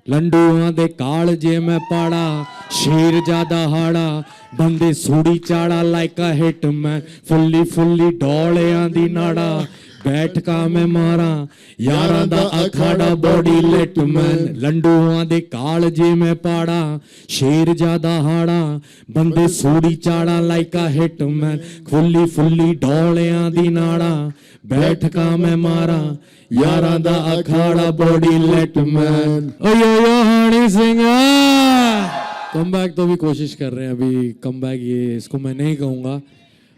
लंडूआं दे काल जे मैं पाड़ा, शेर ज्यादा हाड़ा, बंदे सूड़ी चाड़ा लाइक अ हिट मैन, फुल्ली फुल्ली डोलियां दी नाड़ा, बैठ का मैं मारा यारां दा अखाड़ा बॉडी लिट मैन, लंडूआं दे काल जे मैं पाड़ा, शेर ज्यादा हाड़ा, बंदे सूड़ी चाड़ा लाइक अ हिट मैन, फुल्ली फुल्ली डोलियां दी नाड़ा, बैठ का मैं मारा यारां दा अखाड़ा बॉडी लिट मैन। ओ yo Honey Singh come back तो भी कोशिश कर रहे हैं, अभी कम बैक ये इसको मैं नहीं कहूंगा।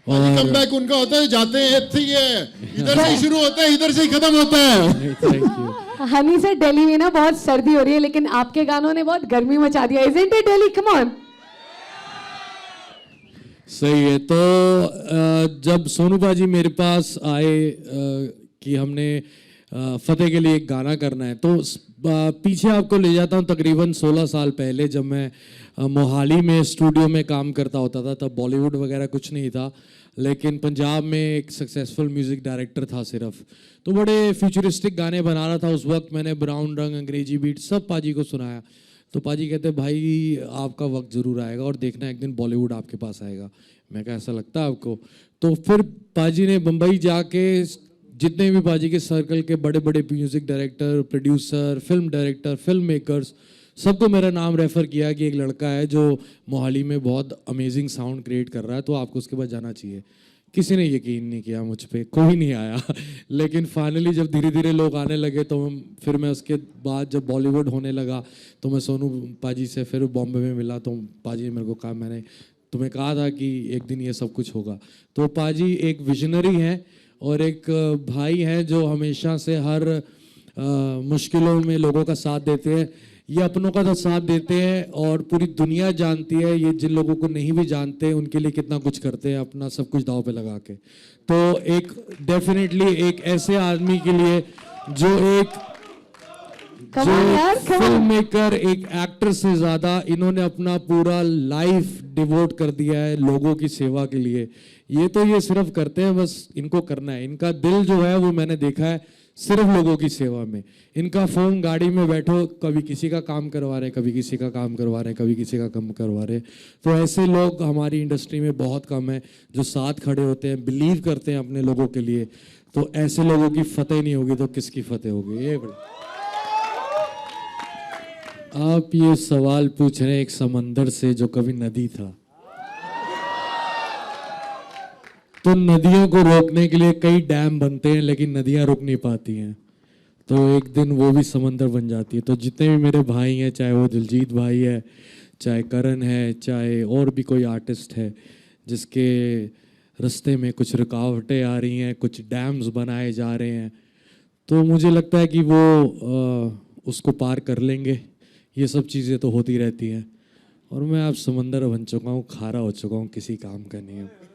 और कम बैक उनका होता है, जाते हैं इत्थे ही है, इधर से ही शुरू होता है इधर से ही खत्म होता है। Thank you. हनी से दिल्ली में ना बहुत सर्दी हो रही है, लेकिन आपके गानों ने बहुत गर्मी मचा दिया। Isn't it Delhi? Come on। सही है। तो जब सोनू पाजी मेरे पास आए कि हमने फतेह के लिए एक गाना करना है, तो पीछे आपको ले जाता हूँ तकरीबन 16 साल पहले, जब मैं मोहाली में स्टूडियो में काम करता होता था। तब बॉलीवुड वगैरह कुछ नहीं था, लेकिन पंजाब में एक सक्सेसफुल म्यूज़िक डायरेक्टर था सिर्फ, तो बड़े फ्यूचरिस्टिक गाने बना रहा था उस वक्त। मैंने ब्राउन रंग, अंग्रेजी बीट सब पाजी को सुनाया। तो पाजी कहते भाई आपका वक्त ज़रूर आएगा और देखना एक दिन बॉलीवुड आपके पास आएगा। मैं कहा ऐसा लगता है आपको? तो फिर पाजी ने बम्बई जाके जितने भी पाजी के सर्कल के बड़े बड़े music director, producer, film director, film makers, सबको मेरा नाम रेफ़र किया कि एक लड़का है जो मोहाली में बहुत अमेजिंग साउंड क्रिएट कर रहा है, तो आपको उसके पास जाना चाहिए। किसी ने यकीन नहीं किया मुझ पे, कोई नहीं आया। लेकिन फाइनली जब धीरे धीरे लोग आने लगे, तो फिर मैं उसके बाद जब बॉलीवुड होने लगा, तो मैं सोनू पाजी से फिर बॉम्बे में मिला। तो पाजी ने मेरे को कहा, मैंने तुम्हें कहा था कि एक दिन ये सब कुछ होगा। तो पाजी एक विजनरी हैं और एक भाई हैं जो हमेशा से हर मुश्किलों में लोगों का साथ देते हैं। ये अपनों का तो साथ देते हैं और पूरी दुनिया जानती है ये, जिन लोगों को नहीं भी जानते उनके लिए कितना कुछ करते हैं, अपना सब कुछ दांव पे लगा के। तो एक डेफिनेटली एक ऐसे आदमी के लिए जो एक फिल्म मेकर, एक एक्टर से ज्यादा इन्होंने अपना पूरा लाइफ डिवोट कर दिया है लोगों की सेवा के लिए। ये तो ये सिर्फ करते हैं, बस इनको करना है। इनका दिल जो है वो मैंने देखा है सिर्फ लोगों की सेवा में। इनका फोन गाड़ी में बैठो, कभी किसी का काम करवा रहे, कभी किसी का काम करवा रहे, कभी किसी का काम करवा रहे। तो ऐसे लोग हमारी इंडस्ट्री में बहुत कम है जो साथ खड़े होते हैं, बिलीव करते हैं अपने लोगों के लिए। तो ऐसे लोगों की फतेह नहीं होगी तो किसकी फतेह होगी? ये आप ये सवाल पूछ रहे हैं एक समंदर से जो कभी नदी था। तो नदियों को रोकने के लिए कई डैम बनते हैं, लेकिन नदियां रुक नहीं पाती हैं, तो एक दिन वो भी समंदर बन जाती है। तो जितने भी मेरे भाई हैं, चाहे वो दिलजीत भाई है, चाहे करण है, चाहे और भी कोई आर्टिस्ट है जिसके रास्ते में कुछ रुकावटें आ रही हैं, कुछ डैम्स बनाए जा रहे हैं, तो मुझे लगता है कि वो उसको पार कर लेंगे। ये सब चीज़ें तो होती रहती हैं और मैं अब समंदर बन चुका हूँ, खारा हो चुका हूँ, किसी काम का नहीं है।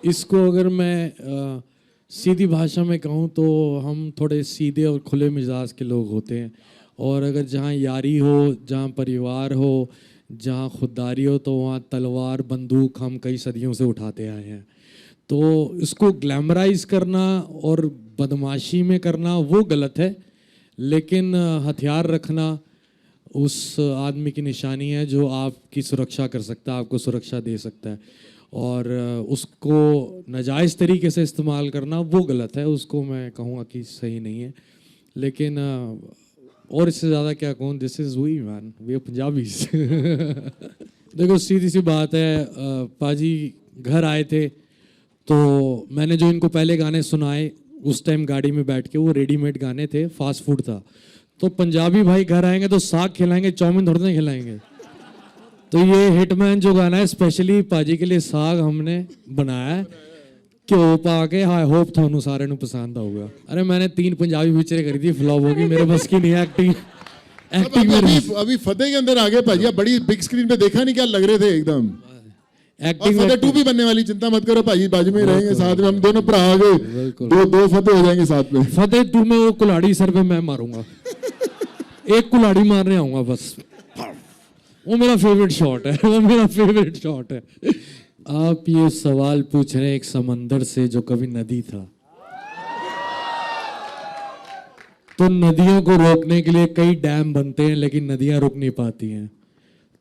इसको अगर मैं सीधी भाषा में कहूँ तो हम थोड़े सीधे और खुले मिजाज के लोग होते हैं, और अगर जहाँ यारी हो, जहाँ परिवार हो, जहाँ खुददारी हो, तो वहाँ तलवार बंदूक हम कई सदियों से उठाते आए हैं। तो इसको ग्लैमराइज करना और बदमाशी में करना वो गलत है, लेकिन हथियार रखना उस आदमी की निशानी है जो आपकी सुरक्षा कर सकता है, आपको सुरक्षा दे सकता है। और उसको नाजायज़ तरीके से इस्तेमाल करना वो गलत है, उसको मैं कहूँगा कि सही नहीं है। लेकिन और इससे ज़्यादा क्या कहूँ, this is we man, we are Punjabis. देखो सीधी सी बात है, पाजी घर आए थे तो मैंने जो इनको पहले गाने सुनाए उस टाइम गाड़ी में बैठ के, वो रेडीमेड गाने थे, फास्ट फूड था। तो पंजाबी भाई घर आएंगे तो साग खिलाएंगे, चाउमीन थोड़ी ना खिलाएंगे। तो ये हिटमैन जो गाना है स्पेशली पाजी के लिए साग हमने बनाया है, घ्यो पा के। आई होप थानू सारे नू पसंद आऊगा। अरे मैंने 3 पंजाबी पिक्चरें करी थी, फ्लॉप होगी, मेरे बस की नहीं है एक्टिंग। अभी फतेह के अंदर आ गए भाजी, बड़ी बिग स्क्रीन पे देखा नहीं क्या लग रहे थे एकदम। एक्टिंग फतेह 2 भी बनने वाली, चिंता मत करो भाजी, बाजू में रहेंगे साथ में, हम दोनों भरा आ गए, दो फतेह हो जाएंगे साथ में। फतेह 2 में वो कुल्हाड़ी सर पे मैं मारूंगा, एक कुल्हाड़ी मारने आऊंगा बस, वो मेरा फेवरेट शॉट है, वो मेरा फेवरेट शॉट है। आप ये सवाल पूछ रहे हैं एक समंदर से जो कभी नदी था। तो नदियों को रोकने के लिए कई डैम बनते हैं लेकिन नदियां रुक नहीं पाती हैं,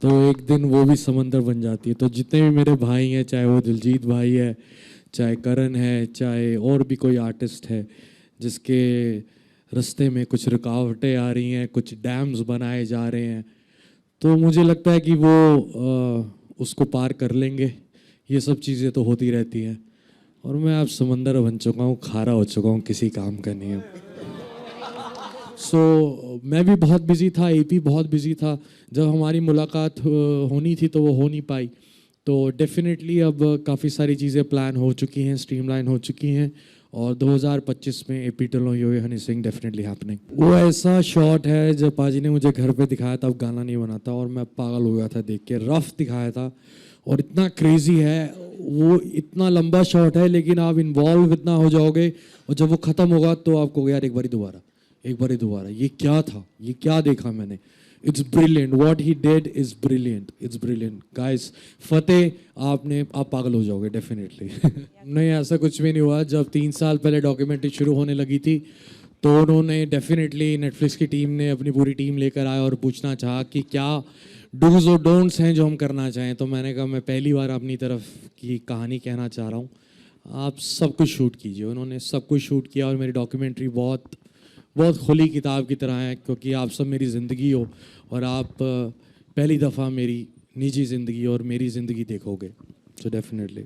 तो एक दिन वो भी समंदर बन जाती है। तो जितने भी मेरे भाई हैं, चाहे वो दिलजीत भाई है, चाहे करण है, चाहे और भी कोई आर्टिस्ट है जिसके रास्ते में कुछ रुकावटें आ रही हैं, कुछ डैम्स बनाए जा रहे हैं, तो मुझे लगता है कि वो उसको पार कर लेंगे। ये सब चीज़ें तो होती रहती हैं और मैं अब समंदर बन चुका हूँ, खारा हो चुका हूँ, किसी काम का नहीं हूँ। मैं भी बहुत बिजी था, एपी बहुत बिजी था। जब हमारी मुलाकात होनी थी तो वो हो नहीं पाई। तो डेफिनेटली अब काफ़ी सारी चीज़ें प्लान हो चुकी हैं, स्ट्रीमलाइन हो चुकी हैं और 2025 में एपी टलो यो हनी सिंह डेफिनेटली हैपनिंग। वो ऐसा शॉट है जब पाजी ने मुझे घर पे दिखाया, तब गाना नहीं बना था और मैं पागल हो गया था देख के। रफ दिखाया था और इतना क्रेजी है वो, इतना लंबा शॉट है लेकिन आप इन्वॉल्व इतना हो जाओगे और जब वो ख़त्म होगा तो आपको यार एक बार दोबारा ये क्या था, ये क्या देखा मैंने। It's brilliant, what he did is brilliant, it's brilliant guys. Fateh आप पागल हो जाओगे डेफिनेटली। नहीं, ऐसा कुछ भी नहीं हुआ। जब 3 साल पहले डॉक्यूमेंट्री शुरू होने लगी थी तो उन्होंने डेफिनेटली, नेटफ्लिक्स की टीम ने अपनी पूरी टीम लेकर आया और पूछना चाहा कि क्या डूज और डोंट्स हैं जो हम करना चाहें। तो मैंने कहा मैं पहली बार अपनी तरफ की कहानी कहना चाह रहा हूँ, आप सब कुछ शूट कीजिए। उन्होंने सब कुछ शूट किया और मेरी डॉक्यूमेंट्री बहुत खुली किताब की तरह है, क्योंकि आप सब मेरी ज़िंदगी हो और आप पहली दफ़ा मेरी निजी ज़िंदगी और मेरी ज़िंदगी देखोगे। So definitely